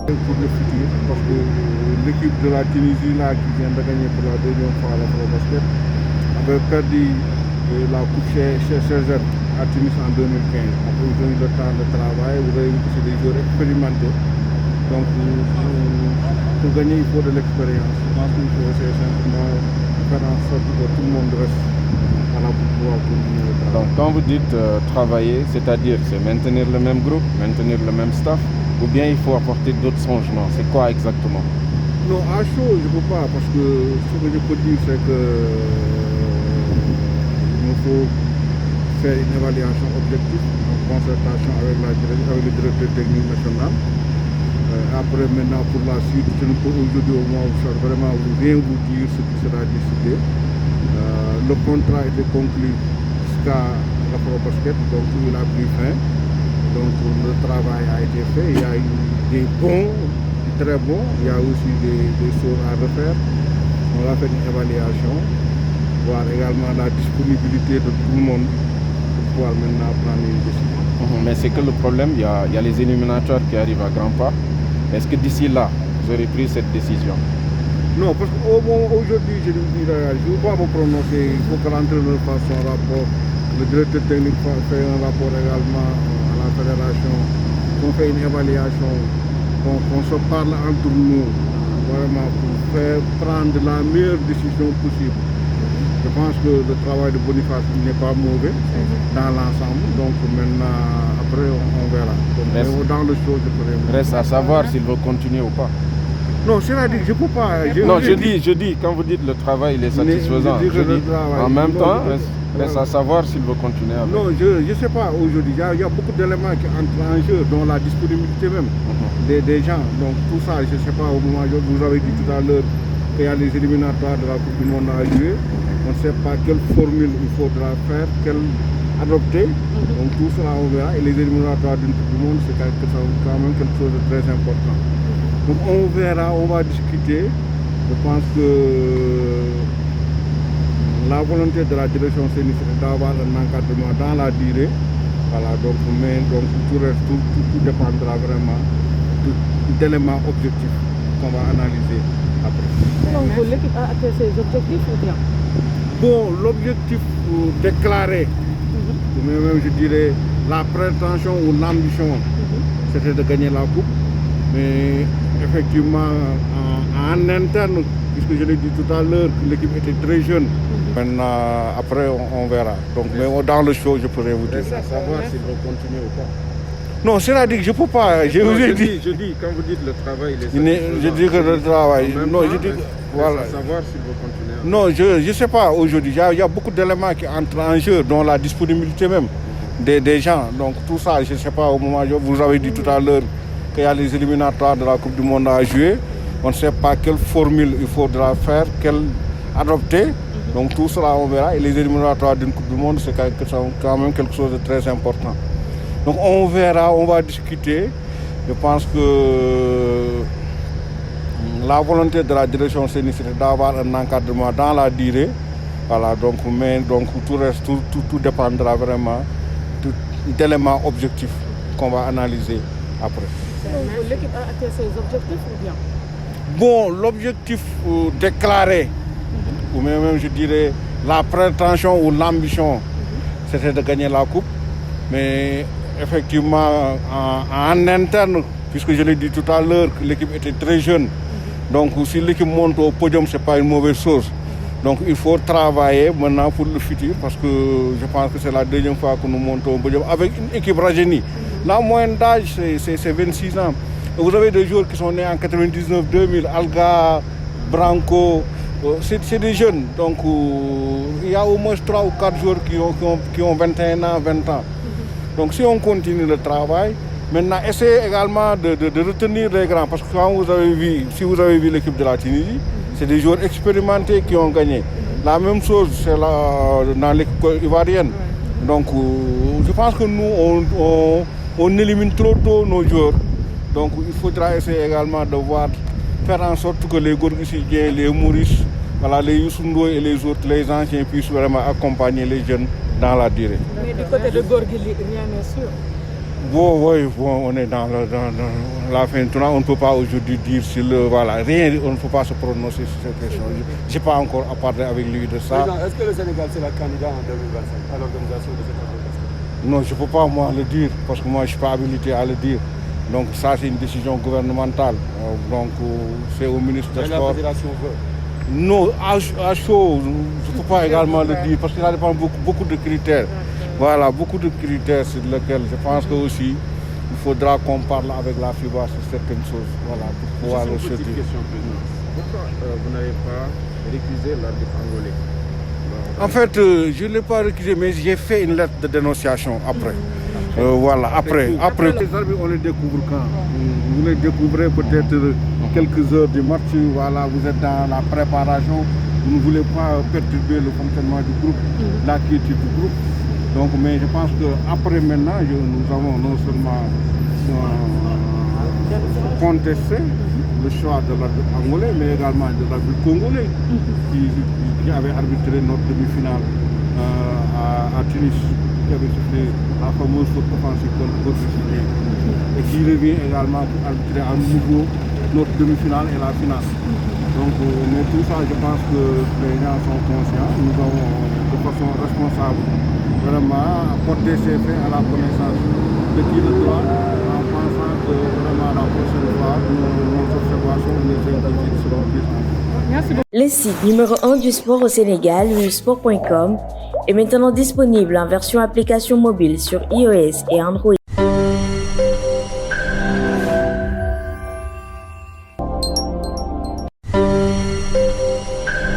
Pour le futur, parce que l'équipe de la Tunisie là, qui vient de gagner pour la deuxième fois l'Afrobasket avait perdu la Coupe CZ à Tunis en 2015. Après, ils ont eu le temps de travail, vous avez vu que c'est des joueurs expérimentés. Donc, pour gagner, il faut de l'expérience. Je pense qu'il faut essayer simplement de faire en sorte que tout le monde reste à la pouvoir continuer le travail. Donc, quand vous dites travailler, c'est-à-dire c'est maintenir le même groupe, maintenir le même staff, ou bien il faut apporter d'autres changements? C'est quoi exactement? Non, à chaud, je ne peux pas, parce que ce que je peux dire, c'est que il faut faire une évaluation objective en concertation avec le directeur technique national. Après, maintenant, pour la suite, je ne peux aujourd'hui au moins vraiment rien vous dire ce qui sera décidé. Le contrat a été conclu jusqu'à l'Afrobasket, donc il a pris fin. Donc le travail a été fait, il y a eu des bons, très bons, il y a aussi des choses à refaire. On va faire une évaluation, voir également la disponibilité de tout le monde pour pouvoir maintenant prendre une décision. Mais c'est que le problème, il y a les éliminatoires qui arrivent à grands pas. Est-ce que d'ici là, vous aurez pris cette décision? Non, parce qu'aujourd'hui, je ne veux pas me prononcer, il faut que l'entraîneur fasse son rapport, le directeur technique fait un rapport également à la fédération, qu'on fait une évaluation, qu'on se parle entre nous, vraiment pour faire prendre la meilleure décision possible. Je pense que le travail de Boniface n'est pas mauvais dans l'ensemble, donc maintenant, après, on verra. Donc, dans le show, je pourrais... Reste à savoir s'il veut continuer ou pas. Non, c'est-à-dire que je ne peux pas... Je dis, quand vous dites le travail il est satisfaisant, en même temps, reste à savoir s'il veut continuer avec. Non, je ne sais pas aujourd'hui. Il y a beaucoup d'éléments qui entrent en jeu, dont la disponibilité même des gens. Donc tout ça, je ne sais pas, au moment où vous avez dit tout à l'heure qu'il y a les éliminatoires de la Coupe du Monde à jouer. On ne sait pas quelle formule il faudra faire, quelle adopter. Donc tout cela, on verra. Et les éliminatoires d'une Coupe du Monde, c'est quand même quelque chose de très important. Donc on verra, on va discuter. Je pense que la volonté de la direction c'est d'avoir un encadrement dans la durée. Voilà, donc tout dépendra vraiment d'éléments objectifs qu'on va analyser après. Donc l'équipe a atteint ses objectifs ou bien? Bon, l'objectif déclaré, même je dirais la prétention ou l'ambition, c'était de gagner la coupe. Mais effectivement, en interne, puisque je l'ai dit tout à l'heure, que l'équipe était très jeune. Maintenant, après, on verra. Donc, mais dans le show, je pourrais vous dire. Reste à savoir s'il veut continuer ou pas. Non, c'est-à-dire que je ne peux pas. Je dis, quand vous dites le travail, il est satisfaisant. Je dis que le travail. Non, je dis voilà. Reste à savoir s'il veut continuer. Non, je ne sais pas aujourd'hui. Il y a beaucoup d'éléments qui entrent en jeu, dont la disponibilité même des gens. Donc, tout ça, je ne sais pas, au moment où vous avez dit tout à l'heure qu'il y a les éliminatoires de la Coupe du Monde à jouer. On ne sait pas quelle formule il faudra faire, quelle adopter. Donc tout cela on verra. Et les éliminatoires d'une Coupe du Monde, c'est quand même quelque chose de très important. Donc on verra, on va discuter. Je pense que la volonté de la direction c'est d'avoir un encadrement dans la durée. Voilà, donc tout reste, tout dépendra vraiment d'éléments objectifs qu'on va analyser après. Donc l'équipe a atteint ses objectifs ou bien? Bon, l'objectif déclaré, ou même je dirais la prétention ou l'ambition, c'était de gagner la coupe. Mais effectivement, en interne, puisque je l'ai dit tout à l'heure, que l'équipe était très jeune. Donc si l'équipe monte au podium, ce n'est pas une mauvaise chose. Donc il faut travailler maintenant pour le futur, parce que je pense que c'est la deuxième fois que nous montons au podium avec une équipe rajeunie. La moyenne d'âge, c'est 26 ans. Vous avez des joueurs qui sont nés en 99, 2000, Alga, Branco, c'est des jeunes. Donc il y a au moins 3 ou 4 joueurs qui ont 21 ans, 20 ans. Donc si on continue le travail, maintenant essayez également de retenir les grands. Parce que si vous avez vu l'équipe de la Tunisie, c'est des joueurs expérimentés qui ont gagné. La même chose c'est dans l'équipe ivoirienne. Donc je pense que nous, on élimine trop tôt nos joueurs. Donc il faudra essayer également de faire en sorte que les Gorgisidiens, les Maurice, voilà, les Youssoundo et les autres, les anciens puissent vraiment accompagner les jeunes dans la durée. Mais du côté de Gorgui, rien n'est sûr. Oui, bon, on est dans la fin du tournoi. On ne peut pas aujourd'hui dire voilà, rien, on ne peut pas se prononcer sur cette question. Je n'ai pas encore à parler avec lui de ça. Est-ce que le Sénégal sera candidat en 2025 à l'organisation de cette compétition? Non, je ne peux pas moi le dire, parce que moi je ne suis pas habilité à le dire. Donc ça c'est une décision gouvernementale. Donc c'est au ministre des Sports. La fédération veut? Non, à chaud, je ne peux pas également le dire, parce que ça dépend beaucoup de critères. Voilà, beaucoup de critères sur lesquels je pense que aussi il faudra qu'on parle avec la FIBA sur certaines choses. Voilà, pour pouvoir le Juste une petite question, président. Pourquoi vous n'avez pas récusé l'arbitre angolais? En fait, je ne l'ai pas récusé, mais j'ai fait une lettre de dénonciation après. Voilà, après. Les arbitres, on les découvre quand? Vous les découvrez peut-être quelques heures du match. Voilà, vous êtes dans la préparation. Vous ne voulez pas perturber le fonctionnement du groupe, la quiétude du groupe. Donc, mais je pense qu'après maintenant, nous avons non seulement contesté le choix de l'arbitre angolais, mais également de l'arbitre congolais qui avait arbitré notre demi-finale à Tunis, qui avait soufflé la fameuse faute offensive contre Bordeaux et qui revient également pour arbitrer à nouveau notre demi-finale et la finale. Donc, mais tout ça, je pense que les gens sont conscients. Nous avons de façon responsable vraiment apporter ces faits à la connaissance de qui le doit, en pensant que vraiment la prochaine fois, nos observations et nos inquiétudes seront prises en compte. Merci beaucoup. Le site numéro 1 du sport au Sénégal, sport.com, est maintenant disponible en version application mobile sur iOS et Android.